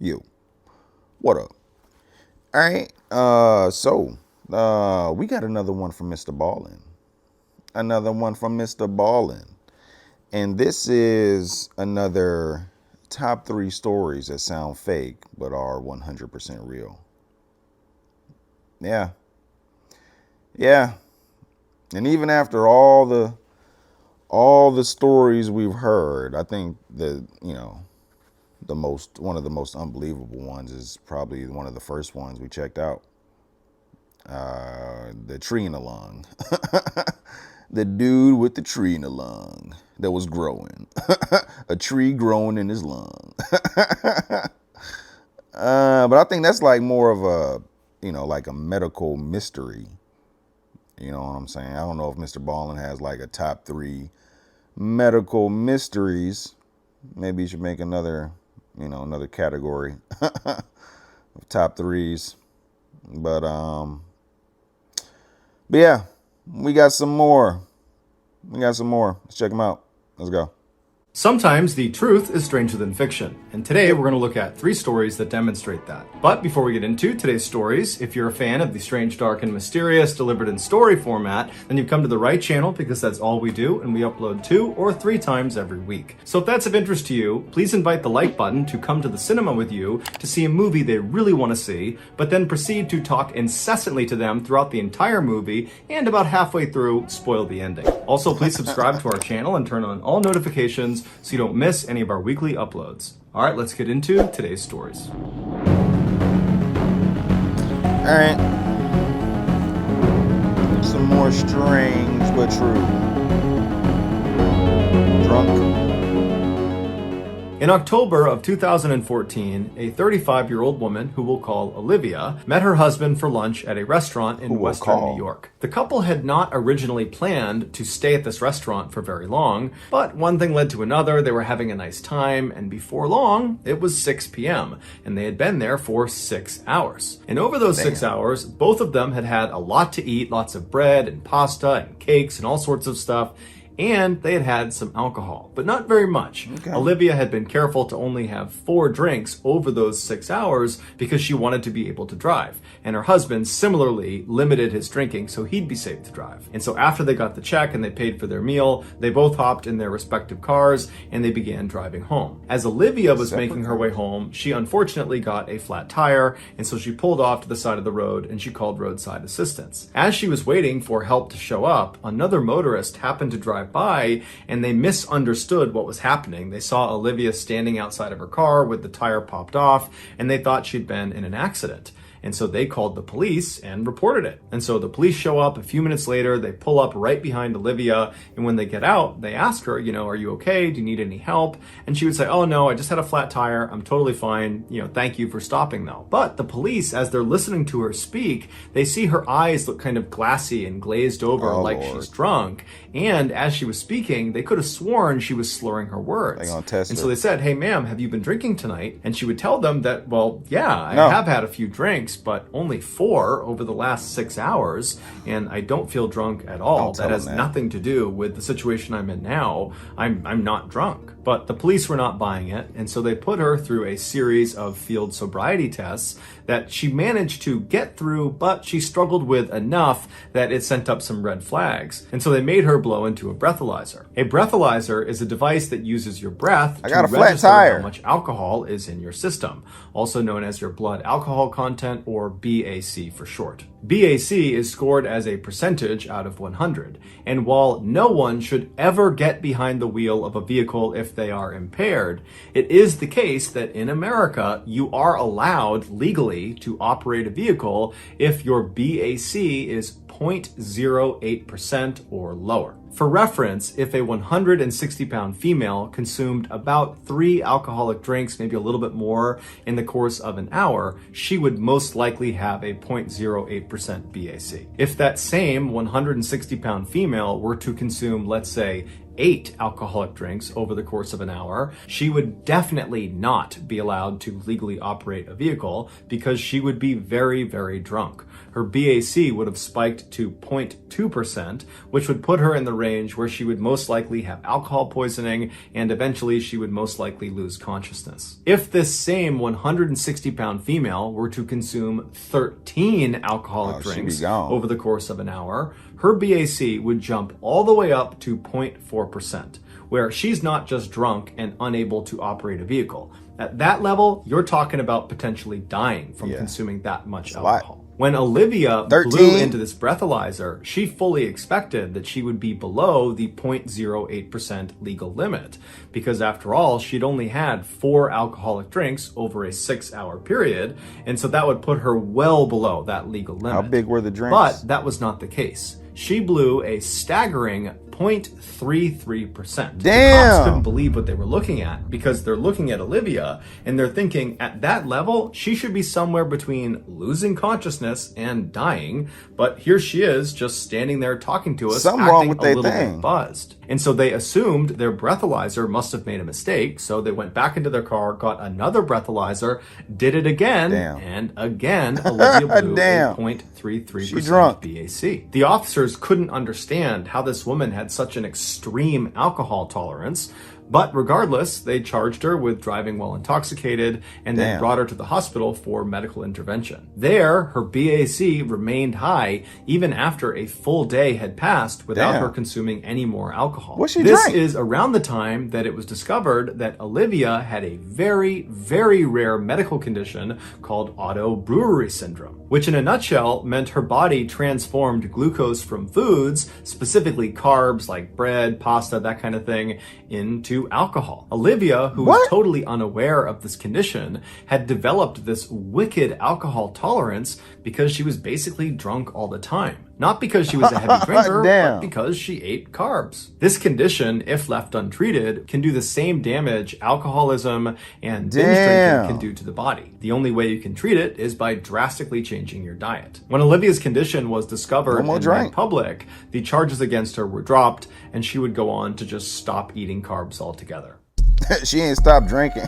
You. What up? All right. We got another one from MrBallen. Another one from MrBallen. And this is another top 3 stories that sound fake but are 100% real. Yeah. Yeah. And even after all the stories we've heard, I think one of the most unbelievable ones is probably one of the first ones we checked out. The tree in the lung. The dude with the tree in the lung that was growing. A tree growing in his lung. But I think that's like more of like a medical mystery. You know what I'm saying? I don't know if MrBallen has like a top 3 medical mysteries. Maybe you should make another category of top 3s. But yeah, we got some more. Let's check them out. Let's go. Sometimes the truth is stranger than fiction, and today we're going to look at 3 stories that demonstrate that. But before we get into today's stories, if you're a fan of the strange, dark, and mysterious delivered in story format, then you've come to the right channel because that's all we do, and we upload 2 or 3 times every week. So if that's of interest to you, please invite the like button to come to the cinema with you to see a movie they really want to see, but then proceed to talk incessantly to them throughout the entire movie, and about halfway through, spoil the ending. Also, please subscribe to our channel and turn on all notifications so you don't miss any of our weekly uploads. All right, let's get into today's stories. All right. Some more strange but true. Drunk. In October of 2014, a 35-year-old woman, who we'll call Olivia, met her husband for lunch at a restaurant in Western New York. The couple had not originally planned to stay at this restaurant for very long, but one thing led to another. They were having a nice time, and before long, it was 6 p.m., and they had been there for 6 hours. And over those 6 hours, both of them had had a lot to eat, lots of bread and pasta and cakes and all sorts of stuff, and they had had some alcohol, but not very much. Okay. Olivia had been careful to only have 4 drinks over those 6 hours because she wanted to be able to drive. And her husband similarly limited his drinking so he'd be safe to drive. And so after they got the check and they paid for their meal, they both hopped in their respective cars and they began driving home. As Olivia was making her way home, she unfortunately got a flat tire, and so she pulled off to the side of the road and she called roadside assistance. As she was waiting for help to show up, another motorist happened to drive by, and they misunderstood what was happening. They saw Olivia standing outside of her car with the tire popped off, and they thought she'd been in an accident. And so they called the police and reported it. And so the police show up a few minutes later, they pull up right behind Olivia, and when they get out, they ask her, are you okay? Do you need any help? And she would say, oh no, I just had a flat tire. I'm totally fine. Thank you for stopping though. But the police, as they're listening to her speak, they see her eyes look kind of glassy and glazed over like she's drunk. And as she was speaking, they could have sworn she was slurring her words. They're gonna test her. So they said, hey ma'am, have you been drinking tonight? And she would tell them that, well, yeah, I have had a few drinks, but only 4 over the last 6 hours, and I don't feel drunk at all. That has nothing to do with the situation I'm in now. I'm not drunk. But the police were not buying it, and so they put her through a series of field sobriety tests that she managed to get through, but she struggled with enough that it sent up some red flags. And so they made her blow into a breathalyzer. A breathalyzer is a device that uses your breath to register how much alcohol is in your system, also known as your blood alcohol content, or BAC for short. BAC is scored as a percentage out of 100, and while no one should ever get behind the wheel of a vehicle if they are impaired, it is the case that in America, you are allowed legally to operate a vehicle if your BAC is 0.08% or lower. For reference, if a 160-pound female consumed about 3 alcoholic drinks, maybe a little bit more, in the course of an hour, she would most likely have a 0.08% BAC. If that same 160-pound female were to consume, let's say, 8 alcoholic drinks over the course of an hour, she would definitely not be allowed to legally operate a vehicle because she would be very, very drunk. Her BAC would have spiked to 0.2%, which would put her in the range where she would most likely have alcohol poisoning and eventually she would most likely lose consciousness. If this same 160-pound female were to consume 13 alcoholic drinks over the course of an hour, her BAC would jump all the way up to 0.4%, where she's not just drunk and unable to operate a vehicle. At that level, you're talking about potentially dying from consuming that much alcohol. When Olivia blew into this breathalyzer, she fully expected that she would be below the 0.08% legal limit, because after all, she'd only had 4 alcoholic drinks over a 6-hour period, and so that would put her well below that legal limit. How big were the drinks? But that was not the case. She blew a staggering 0.33%. Damn! The cops couldn't believe what they were looking at because they're looking at Olivia and they're thinking at that level, she should be somewhere between losing consciousness and dying. But here she is just standing there talking to us, something acting wrong with a little thing. bit buzzed. And so they assumed their breathalyzer must have made a mistake. So they went back into their car, got another breathalyzer, did it again, and again, Olivia blew a 0.33% BAC. The officers couldn't understand how this woman had such an extreme alcohol tolerance, but regardless, they charged her with driving while intoxicated and then brought her to the hospital for medical intervention. There, her BAC remained high even after a full day had passed without her consuming any more alcohol. This is around the time that it was discovered that Olivia had a very, very rare medical condition called auto-brewery syndrome, which in a nutshell meant her body transformed glucose from foods, specifically carbs like bread, pasta, that kind of thing, into alcohol. Olivia, who was totally unaware of this condition, had developed this wicked alcohol tolerance because she was basically drunk all the time. Not because she was a heavy drinker, but because she ate carbs. This condition, if left untreated, can do the same damage alcoholism and binge drinking can do to the body. The only way you can treat it is by drastically changing your diet. When Olivia's condition was discovered and made public, the charges against her were dropped, and she would go on to just stop eating carbs altogether. She ain't stopped drinking.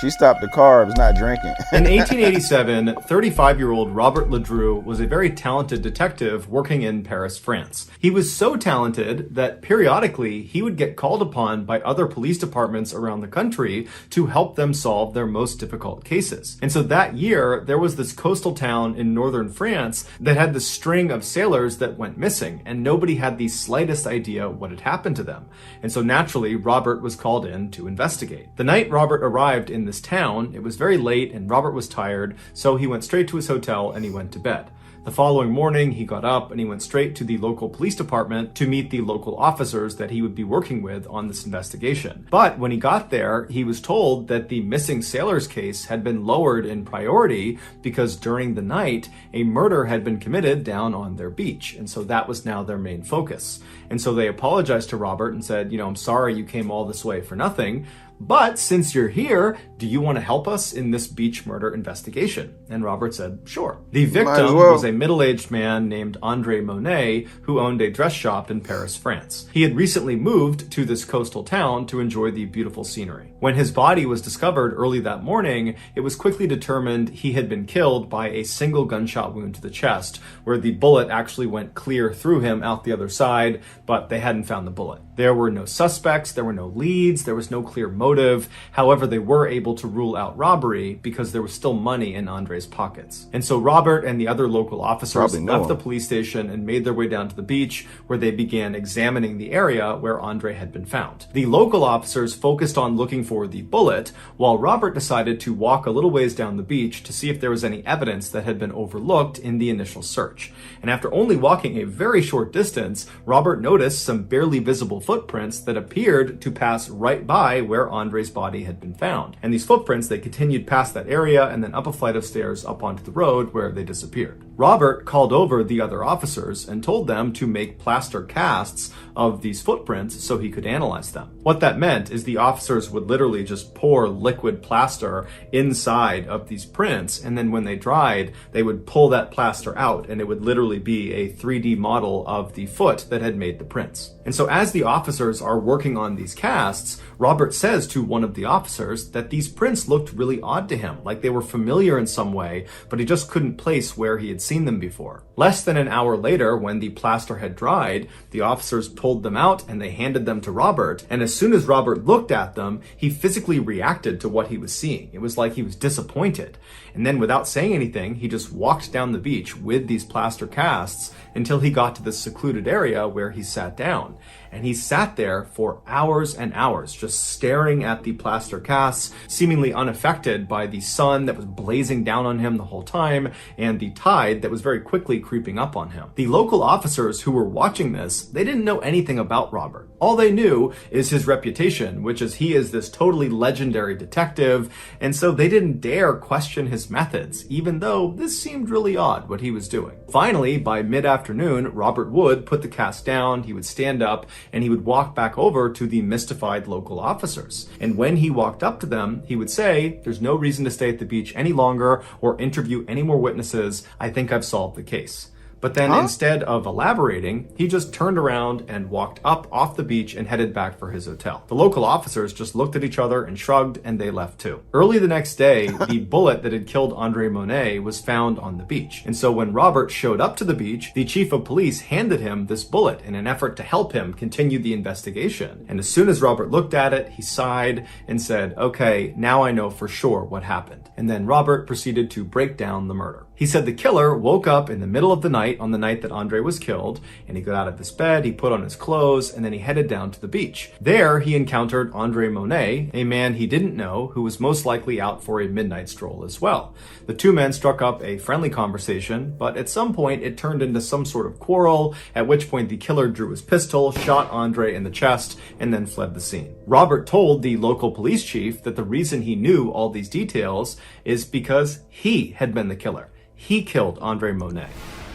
She stopped the carbs, not drinking. In 1887, 35-year-old Robert Ledru was a very talented detective working in Paris, France. He was so talented that periodically he would get called upon by other police departments around the country to help them solve their most difficult cases. And so that year, there was this coastal town in northern France that had this string of sailors that went missing, and nobody had the slightest idea what had happened to them. And so naturally, Robert was called in to investigate. The night Robert arrived in this town, it was very late and Robert was tired, so he went straight to his hotel and he went to bed. The following morning, he got up and he went straight to the local police department to meet the local officers that he would be working with on this investigation. But when he got there, he was told that the missing sailors case had been lowered in priority because during the night, a murder had been committed down on their beach. And so that was now their main focus. And so they apologized to Robert and said, I'm sorry you came all this way for nothing. But since you're here, do you want to help us in this beach murder investigation? And Robert said, sure. The victim was a middle-aged man named Andre Monet, who owned a dress shop in Paris, France. He had recently moved to this coastal town to enjoy the beautiful scenery. When his body was discovered early that morning, it was quickly determined he had been killed by a single gunshot wound to the chest, where the bullet actually went clear through him out the other side, but they hadn't found the bullet. There were no suspects, there were no leads, there was no clear motive. However, they were able to rule out robbery because there was still money in Andre's pockets. And so Robert and the other local officers left the police station and made their way down to the beach, where they began examining the area where Andre had been found. The local officers focused on looking for the bullet, while Robert decided to walk a little ways down the beach to see if there was any evidence that had been overlooked in the initial search. And after only walking a very short distance, Robert noticed some barely visible footprints that appeared to pass right by where Andre's body had been found. And these footprints, they continued past that area and then up a flight of stairs up onto the road where they disappeared. Robert called over the other officers and told them to make plaster casts of these footprints so he could analyze them. What that meant is the officers would literally just pour liquid plaster inside of these prints, and then when they dried, they would pull that plaster out and it would literally be a 3D model of the foot that had made the prints. And so as the officers are working on these casts, Robert says to one of the officers that these prints looked really odd to him, like they were familiar in some way, but he just couldn't place where he had seen them before. Less than an hour later, when the plaster had dried, the officers pulled them out and they handed them to Robert, and as soon as Robert looked at them, he physically reacted to what he was seeing. It was like he was disappointed. And then without saying anything, he just walked down the beach with these plaster casts until he got to this secluded area where he sat down. And he sat there for hours and hours, just staring at the plaster casts, seemingly unaffected by the sun that was blazing down on him the whole time and the tide that was very quickly creeping up on him. The local officers who were watching this, they didn't know anything about Robert. All they knew is his reputation, which is he is this totally legendary detective, and so they didn't dare question his methods, even though this seemed really odd what he was doing. Finally, by mid-afternoon, Robert would put the cast down, he would stand up, and he would walk back over to the mystified local officers. And when he walked up to them, he would say, "There's no reason to stay at the beach any longer or interview any more witnesses. I think I've solved the case." But then instead of elaborating, he just turned around and walked up off the beach and headed back for his hotel. The local officers just looked at each other and shrugged, and they left too. Early the next day, the bullet that had killed Andre Monet was found on the beach. And so when Robert showed up to the beach, the chief of police handed him this bullet in an effort to help him continue the investigation. And as soon as Robert looked at it, he sighed and said, "Okay, now I know for sure what happened." And then Robert proceeded to break down the murder. He said the killer woke up in the middle of the night on the night that Andre was killed, and he got out of his bed, he put on his clothes, and then he headed down to the beach. There, he encountered Andre Monet, a man he didn't know who was most likely out for a midnight stroll as well. The two men struck up a friendly conversation, but at some point it turned into some sort of quarrel, at which point the killer drew his pistol, shot Andre in the chest, and then fled the scene. Robert told the local police chief that the reason he knew all these details is because he had been the killer. He killed Andre Monet.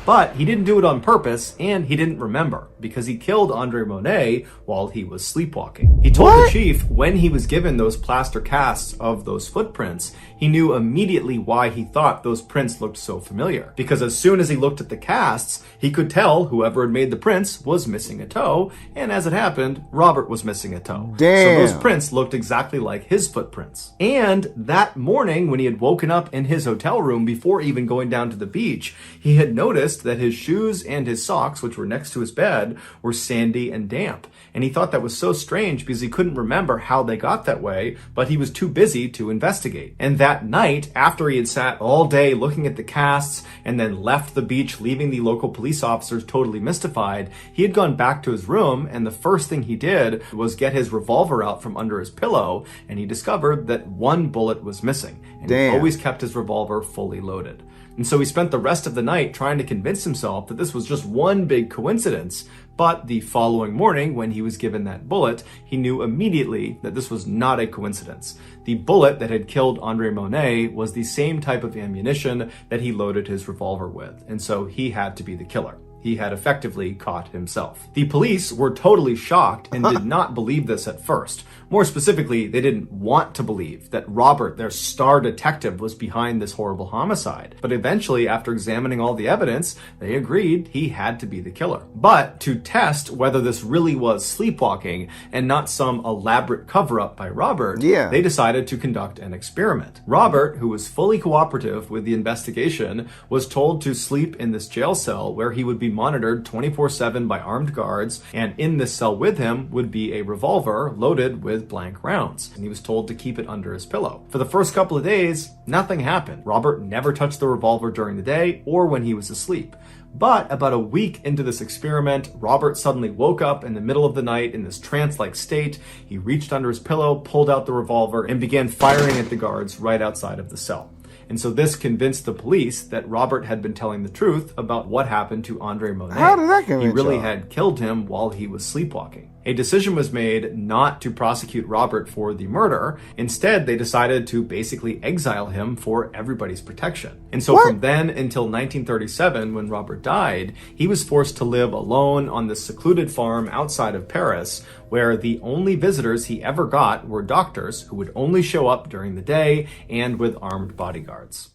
But he didn't do it on purpose, and he didn't remember, because he killed Andre Monet while he was sleepwalking. He told the chief when he was given those plaster casts of those footprints, he knew immediately why he thought those prints looked so familiar. Because as soon as he looked at the casts, he could tell whoever had made the prints was missing a toe, and as it happened, Robert was missing a toe. Damn. So those prints looked exactly like his footprints. And that morning, when he had woken up in his hotel room before even going down to the beach, he had noticed that his shoes and his socks, which were next to his bed, were sandy and damp. And he thought that was so strange because he couldn't remember how they got that way, but he was too busy to investigate. And that night, after he had sat all day looking at the casts and then left the beach, leaving the local police officers totally mystified, he had gone back to his room, and the first thing he did was get his revolver out from under his pillow, and he discovered that one bullet was missing. And he always kept his revolver fully loaded. And so he spent the rest of the night trying to convince himself that this was just one big coincidence. But the following morning, when he was given that bullet, he knew immediately that this was not a coincidence. The bullet that had killed Andre Monet was the same type of ammunition that he loaded his revolver with. And so he had to be the killer. He had effectively caught himself. The police were totally shocked and did not believe this at first. More specifically, they didn't want to believe that Robert, their star detective, was behind this horrible homicide. But eventually, after examining all the evidence, they agreed he had to be the killer. But to test whether this really was sleepwalking and not some elaborate cover-up by Robert, they decided to conduct an experiment. Robert, who was fully cooperative with the investigation, was told to sleep in this jail cell where he would be monitored 24/7 by armed guards, and in this cell with him would be a revolver loaded with blank rounds, and he was told to keep it under his pillow. For the first couple of days, nothing happened. Robert never touched the revolver during the day or when he was asleep. But about a week into this experiment, Robert suddenly woke up in the middle of the night in this trance-like state. He reached under his pillow, pulled out the revolver, and began firing at the guards right outside of the cell. And so this convinced the police that Robert had been telling the truth about what happened to Andre Monet. How did that convince He really y'all? had killed him while he was sleepwalking. A decision was made not to prosecute Robert for the murder. Instead, they decided to basically exile him for everybody's protection. And so from then until 1937, when Robert died, he was forced to live alone on this secluded farm outside of Paris, where the only visitors he ever got were doctors who would only show up during the day and with armed bodyguards.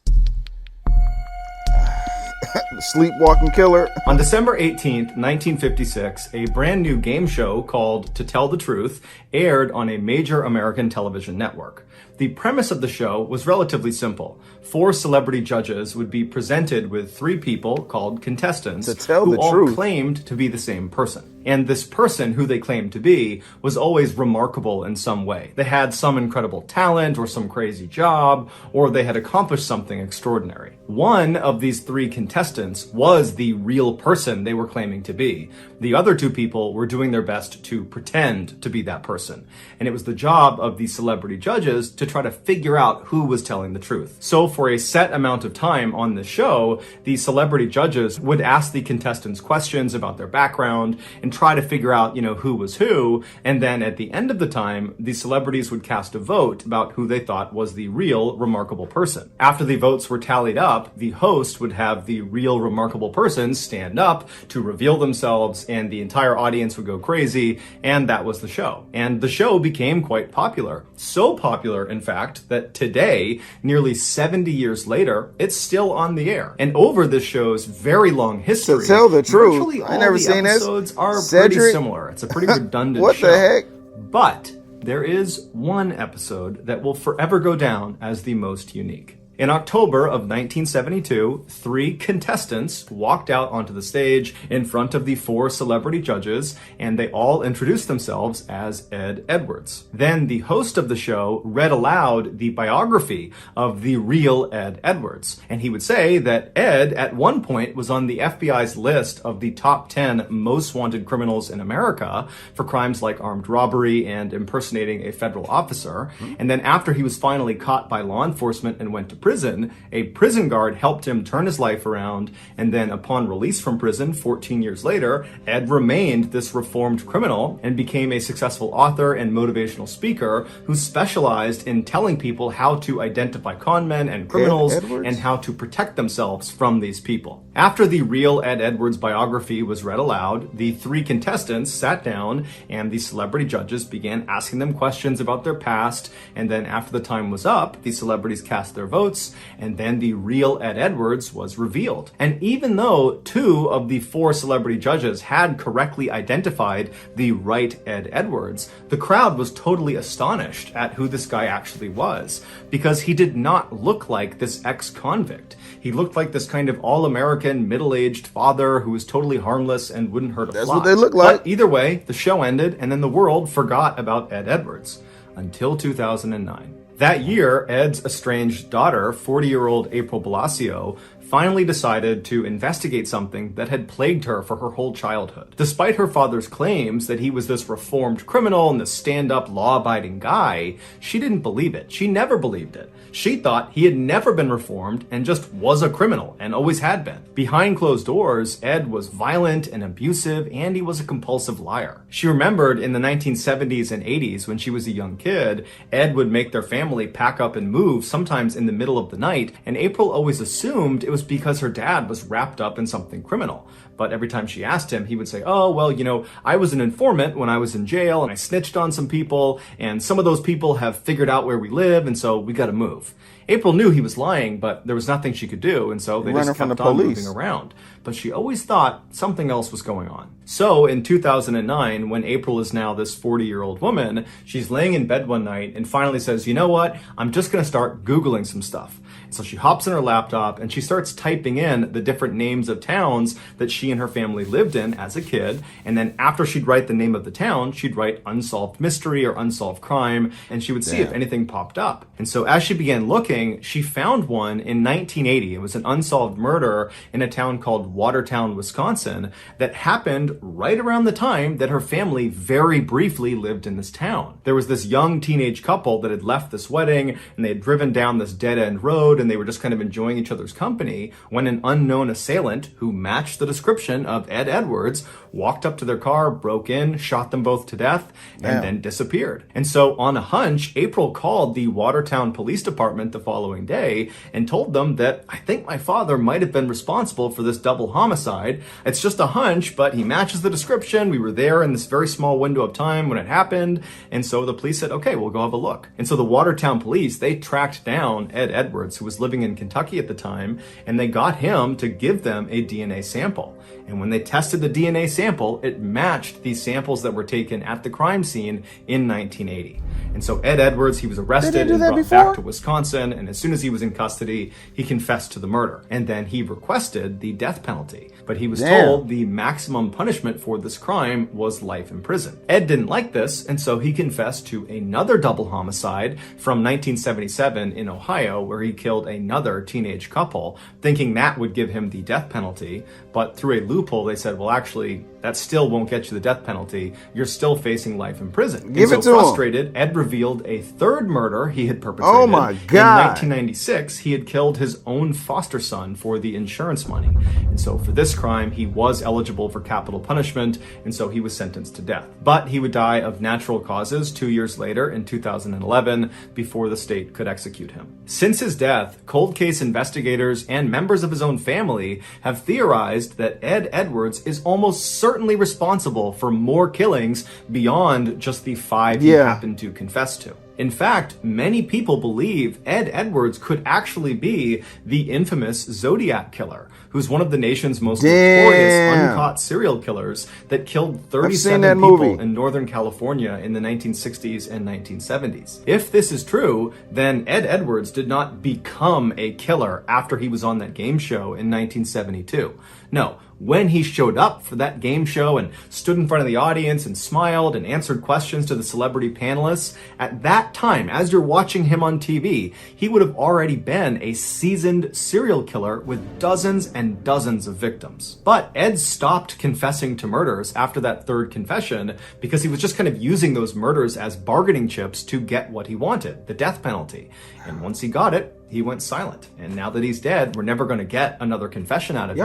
Sleepwalking killer. On December 18th, 1956, a brand new game show called To Tell the Truth aired on a major American television network. The premise of the show was relatively simple. 4 celebrity judges would be presented with 3 people called contestants who all claimed to be the same person. And this person who they claimed to be was always remarkable in some way. They had some incredible talent or some crazy job, or they had accomplished something extraordinary. One of these 3 contestants was the real person they were claiming to be. The other 2 people were doing their best to pretend to be that person. And it was the job of the celebrity judges to try to figure out who was telling the truth. So for a set amount of time on the show, the celebrity judges would ask the contestants questions about their background and try to figure out, who was who. And then at the end of the time, the celebrities would cast a vote about who they thought was the real remarkable person. After the votes were tallied up, the host would have the real remarkable person stand up to reveal themselves, and the entire audience would go crazy, and that was the show. And the show became quite popular. So popular, in fact, that today, nearly 70 years later, it's still on the air. And over this show's very long history, to tell the truth, virtually all I never the seen episodes this. are Cedric? pretty similar. It's a pretty redundant what show. the heck? But there is one episode that will forever go down as the most unique. In October of 1972, 3 contestants walked out onto the stage in front of the 4 celebrity judges, and they all introduced themselves as Ed Edwards. Then the host of the show read aloud the biography of the real Ed Edwards, and he would say that Ed at one point was on the FBI's list of the top 10 most wanted criminals in America for crimes like armed robbery and impersonating a federal officer. And then after he was finally caught by law enforcement and went to prison, a prison guard helped him turn his life around, and then upon release from prison 14 years later, Ed remained this reformed criminal and became a successful author and motivational speaker who specialized in telling people how to identify con men and criminals and how to protect themselves from these people. After the real Ed Edwards biography was read aloud, the 3 contestants sat down and the celebrity judges began asking them questions about their past, and then after the time was up, the celebrities cast their votes, and then the real Ed Edwards was revealed. And even though 2 of the 4 celebrity judges had correctly identified the right Ed Edwards, the crowd was totally astonished at who this guy actually was, because he did not look like this ex-convict. He looked like this kind of all-American, middle-aged father who was totally harmless and wouldn't hurt a fly. That's what they look like. But either way, the show ended, and then the world forgot about Ed Edwards until 2009. That year, Ed's estranged daughter, 40-year-old April Blasio, finally decided to investigate something that had plagued her for her whole childhood. Despite her father's claims that he was this reformed criminal and this stand-up, law-abiding guy, she didn't believe it. She never believed it. She thought he had never been reformed and just was a criminal and always had been. Behind closed doors, Ed was violent and abusive, and he was a compulsive liar. She remembered in the 1970s and 80s when she was a young kid, Ed would make their family pack up and move, sometimes in the middle of the night, and April always assumed it was because her dad was wrapped up in something criminal. But every time she asked him, he would say, oh, well, I was an informant when I was in jail and I snitched on some people, and some of those people have figured out where we live, and so we gotta move. April knew he was lying, but there was nothing she could do, and so they just kept on moving around. But she always thought something else was going on. So in 2009, when April is now this 40-year-old woman, she's laying in bed one night and finally says, you know what, I'm just gonna start Googling some stuff. So she hops in her laptop and she starts typing in the different names of towns that she and her family lived in as a kid. And then after she'd write the name of the town, she'd write unsolved mystery or unsolved crime, and she would see if anything popped up. And so as she began looking, she found one in 1980. It was an unsolved murder in a town called Watertown, Wisconsin, that happened right around the time that her family very briefly lived in this town. There was this young teenage couple that had left this wedding and they had driven down this dead-end road and they were just kind of enjoying each other's company when an unknown assailant who matched the description of Ed Edwards walked up to their car, broke in, shot them both to death, and then disappeared. And so on a hunch, April called the Watertown Police Department the following day and told them that, I think my father might have been responsible for this double homicide. It's just a hunch, but he matches the description. We were there in this very small window of time when it happened. And so the police said, okay, we'll go have a look. And so the Watertown police, they tracked down Ed Edwards, who was living in Kentucky at the time, and they got him to give them a DNA sample. And when they tested the DNA sample, it matched the samples that were taken at the crime scene in 1980. And so Ed Edwards, he was arrested and brought back to Wisconsin, and as soon as he was in custody, he confessed to the murder. And then he requested the death penalty. But he was told the maximum punishment for this crime was life in prison. Ed didn't like this, and so he confessed to another double homicide from 1977 in Ohio, where he killed another teenage couple, thinking that would give him the death penalty. But through a loophole, they said, well, actually, that still won't get you the death penalty. You're still facing life in prison. Give it to frustrated, Ed revealed a third murder he had perpetrated. Oh my God. In 1996, he had killed his own foster son for the insurance money. And so for this crime, he was eligible for capital punishment, and so he was sentenced to death. But he would die of natural causes 2 years later in 2011 before the state could execute him. Since his death, cold case investigators and members of his own family have theorized that Ed Edwards is almost certainly responsible for more killings beyond just the 5 he happened to confess to. In fact, many people believe Ed Edwards could actually be the infamous Zodiac killer, who's one of the nation's most notorious uncaught serial killers that killed 37 people in Northern California in the 1960s and 1970s. If this is true, then Ed Edwards did not become a killer after he was on that game show in 1972. No, when he showed up for that game show and stood in front of the audience and smiled and answered questions to the celebrity panelists, at that time, as you're watching him on TV, he would have already been a seasoned serial killer with dozens and dozens of victims. But Ed stopped confessing to murders after that third confession because he was just kind of using those murders as bargaining chips to get what he wanted, the death penalty. And once he got it, he went silent. And now that he's dead, we're never going to get another confession out of him.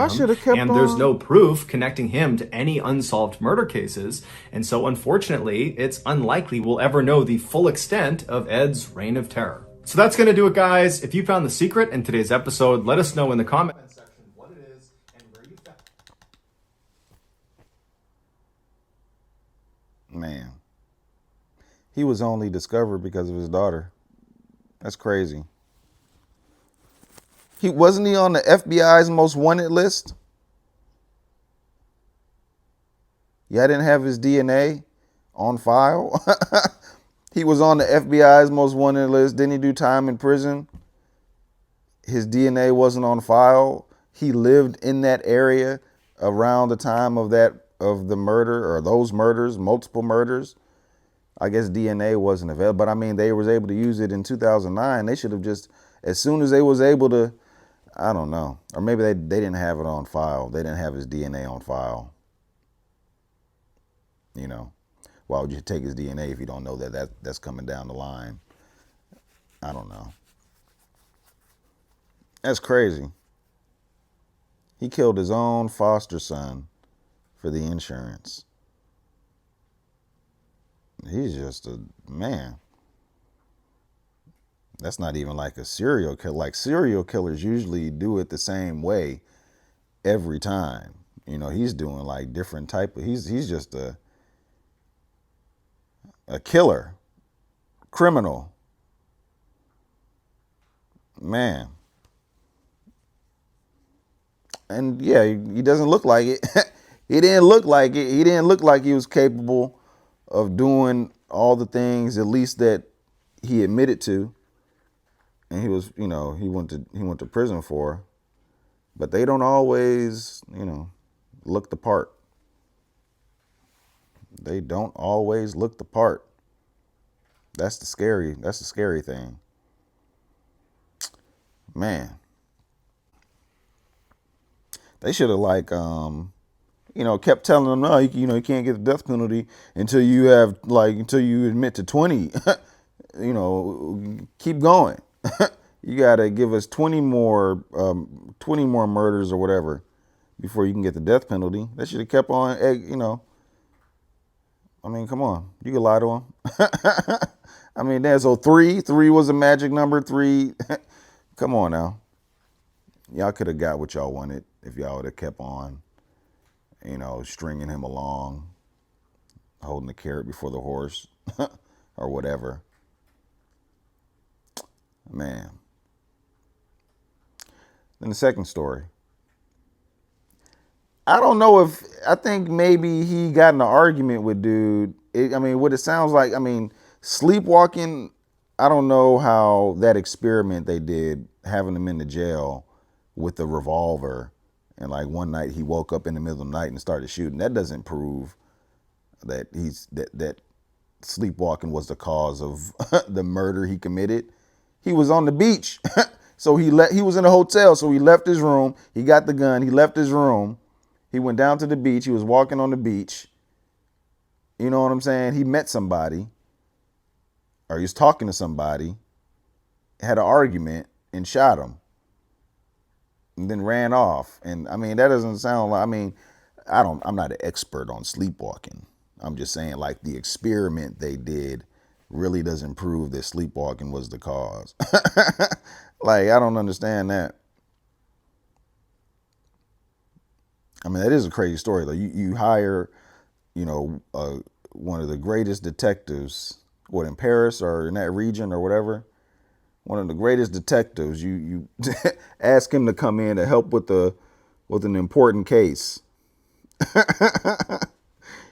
And there's no proof connecting him to any unsolved murder cases. And so unfortunately, it's unlikely we'll ever know the full extent of Ed's reign of terror. So that's going to do it, guys. If you found the secret in today's episode, let us know in the comment section what it is and where you found it. Man. He was only discovered because of his daughter. That's crazy. Wasn't he on the FBI's most wanted list? Yeah, I didn't have his DNA on file. He was on the FBI's most wanted list. Didn't he do time in prison? His DNA wasn't on file. He lived in that area around the time of the murder, or those murders, multiple murders. I guess DNA wasn't available, but I mean, they was able to use it in 2009. They should have just, as soon as they was able to, I don't know. Or maybe they didn't have it on file. They didn't have his DNA on file. You know, why would you take his DNA if you don't know that's coming down the line? I don't know. That's crazy. He killed his own foster son for the insurance. He's just a man. That's not even like a serial killer. Like, serial killers usually do it the same way every time. You know, he's doing like different type of, he's just a killer, criminal. Man. And yeah, he doesn't look like it. He didn't look like it. He didn't look like he was capable of doing all the things, at least that he admitted to. And he was, you know, he went to prison for. But they don't always, you know, look the part. They don't always look the part. That's the scary thing. Man. They should have kept telling them, no, you can't get the death penalty until you admit to 20. Keep going. You got to give us 20 more murders or whatever before you can get the death penalty. They should have kept on, I mean, come on. You can lie to them. I mean, so three was a magic number. 3. Come on now. Y'all could have got what y'all wanted if y'all would have kept on, stringing him along, holding the carrot before the horse or whatever. Man, Then the second story. I don't know if I think maybe he got in an argument with dude. I mean, what it sounds like. I mean, sleepwalking. I don't know how that experiment they did, having him in the jail with the revolver, and like one night he woke up in the middle of the night and started shooting. That doesn't prove that that sleepwalking was the cause of the murder he committed. He was on the beach, so he was in a hotel, so he left his room. He got the gun. He left his room. He went down to the beach. He was walking on the beach. You know what I'm saying? He met somebody, or he was talking to somebody, had an argument, and shot him, and then ran off. And I mean, that doesn't sound like. I mean, I'm not an expert on sleepwalking. I'm just saying, like, the experiment they did really doesn't prove that sleepwalking was the cause. Like, I don't understand that. I mean, that is a crazy story, though. You hire, one of the greatest detectives, what, in Paris or in that region or whatever, one of the greatest detectives. You ask him to come in to help with an important case.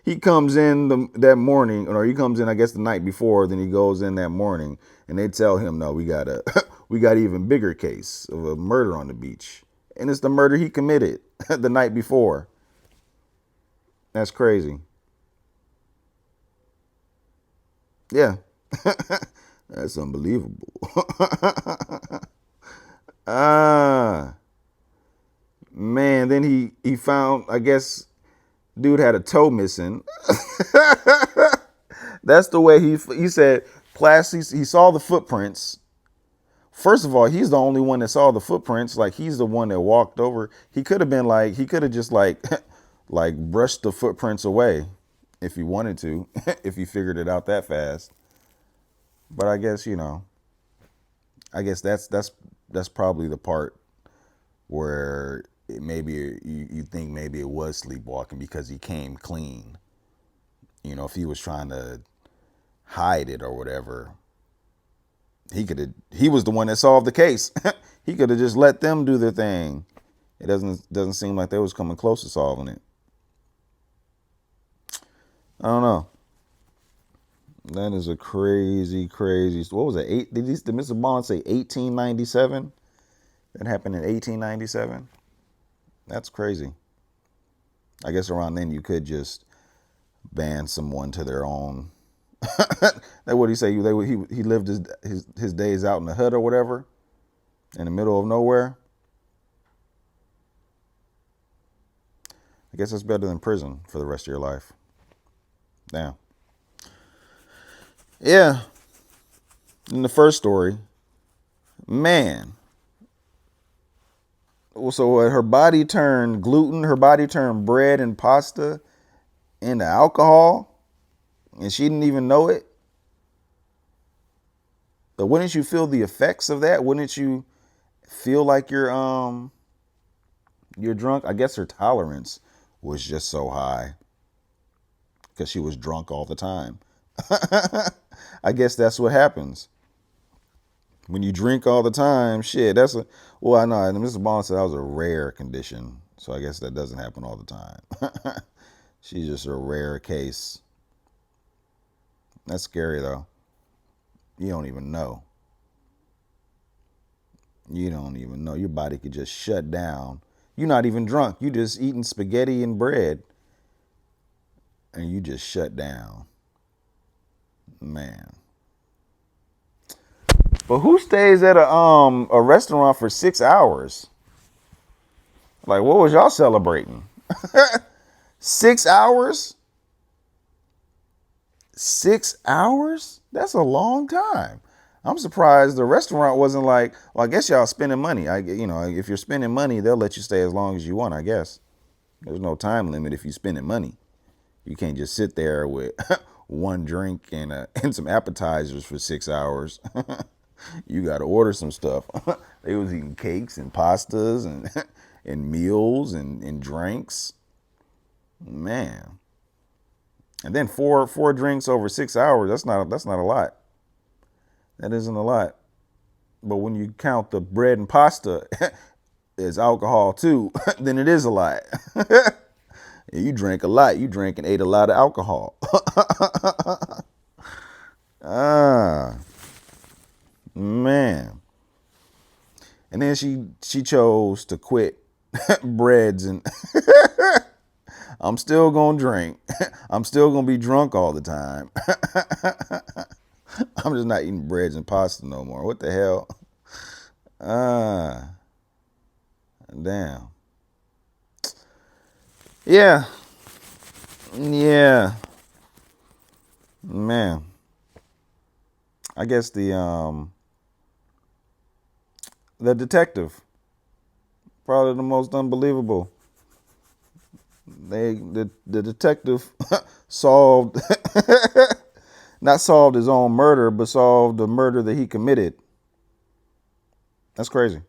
He comes in that morning, or he comes in, I guess, the night before. Then he goes in that morning, and they tell him, "No, we got we got an even bigger case of a murder on the beach, and it's the murder he committed the night before." That's crazy. Yeah, that's unbelievable. Ah, man. Then he found, I guess, dude had a toe missing. That's the way he said. He saw the footprints. First of all, he's the only one that saw the footprints. Like, he's the one that walked over. He could have just like brushed the footprints away if he wanted to, if he figured it out that fast. But I guess, that's probably the part where maybe you think maybe it was sleepwalking, because he came clean. If he was trying to hide it or whatever, he was the one that solved the case. He could have just let them do their thing. It doesn't seem like they was coming close to solving it. I don't know. That is a crazy, crazy. What was it? Did MrBallen say 1897? That happened in 1897. That's crazy. I guess around then you could just ban someone to their own. That what he say? He lived his days out in the hut or whatever, in the middle of nowhere. I guess that's better than prison for the rest of your life. Damn. Yeah. In the first story, man. So her body turned gluten. Her body turned bread and pasta into alcohol, and she didn't even know it. But wouldn't you feel the effects of that? Wouldn't you feel like you're drunk? I guess her tolerance was just so high because she was drunk all the time. I guess that's what happens when you drink all the time. Shit, I know. And MrBallen said that was a rare condition, so I guess that doesn't happen all the time. She's just a rare case. That's scary, though. You don't even know. You don't even know. Your body could just shut down. You're not even drunk. You just eating spaghetti and bread, and you just shut down. Man. But who stays at a restaurant for 6 hours? Like, what was y'all celebrating? 6 hours? 6 hours? That's a long time. I'm surprised the restaurant wasn't like, well, I guess y'all spending money. If you're spending money, they'll let you stay as long as you want, I guess. There's no time limit if you're spending money. You can't just sit there with one drink and some appetizers for 6 hours. You got to order some stuff. They was eating cakes and pastas and and meals and drinks. Man. And then four drinks over 6 hours, that's not a lot. That isn't a lot. But when you count the bread and pasta, is alcohol too, then it is a lot. You drink a lot. You drink and ate a lot of alcohol. Ah, man. And then she chose to quit breads and I'm still gonna drink. I'm still gonna be drunk all the time. I'm just not eating breads and pasta no more. What the hell? Ah, damn. Yeah, yeah, man. I guess the detective, probably the most unbelievable. The detective solved not solved his own murder, but solved the murder that he committed. That's crazy.